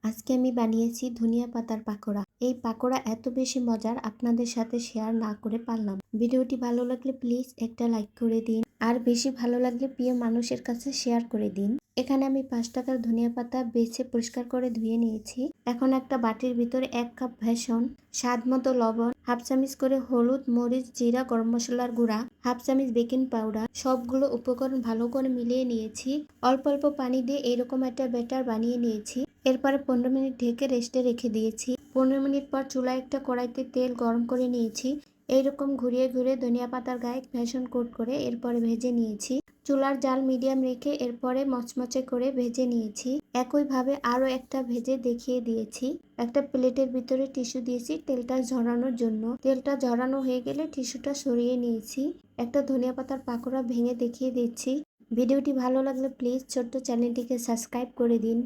আজকে আমি বানিয়েছি ধনিয়া পাতার পাকোড়া। এই পাকোড়া এত বেশি মজার, আপনাদের সাথে শেয়ার না করে পারলাম। ভিডিওটি ভালো লাগলে প্লিজ একটা লাইক করে দিন, আর বেশি ভালো লাগলে প্রিয় মানুষের কাছে শেয়ার করে দিন। এখানে আমি 5 টাকার ধনিয়া পাতা বেছে পরিষ্কার করে ধুয়ে নিয়েছি। এখন একটা বাটির ভিতরে 1 কাপ বেসন, স্বাদ মতো লবণ, হাফ চামচ করে হলুদ, মরিচ, জিরা, গরম মশলার গুঁড়া, হাফ চামচ বেকিং পাউডার, সবগুলো উপকরণ ভালো করে মিলিয়ে নিয়েছি। অল্প অল্প পানি দিয়ে এরকম একটা ব্যাটার বানিয়ে নিয়েছি। এরপরে 15 মিনিট ঢেকে রেস্টে রেখে দিয়েছি। 15 মিনিট পর চুলায় একটা কড়াইতে তেল গরম করে নিয়েছি। এইরকম ঘুরিয়ে ঘুরিয়ে ধনিয়া পাতার গায়ে বেসন কোট করে এরপরে ভেজে নিয়েছি। চুলার জাল মিডিয়াম রেখে এরপরে মচমচে করে ভেজে নিয়েছি। একইভাবে আরও একটা ভেজে দেখিয়ে দিয়েছি। একটা প্লেটের ভিতরে টিস্যু দিয়েছি তেলটা ঝরানোর জন্য। তেলটা ঝরানো হয়ে গেলে টিস্যুটা সরিয়ে নিয়েছি। একটা ধনিয়া পাতার পাকোড়া ভেঙে দেখিয়ে দিচ্ছি। ভিডিওটি ভালো লাগলে প্লিজ ছোট্ট চ্যানেলটিকে সাবস্ক্রাইব করে দিন।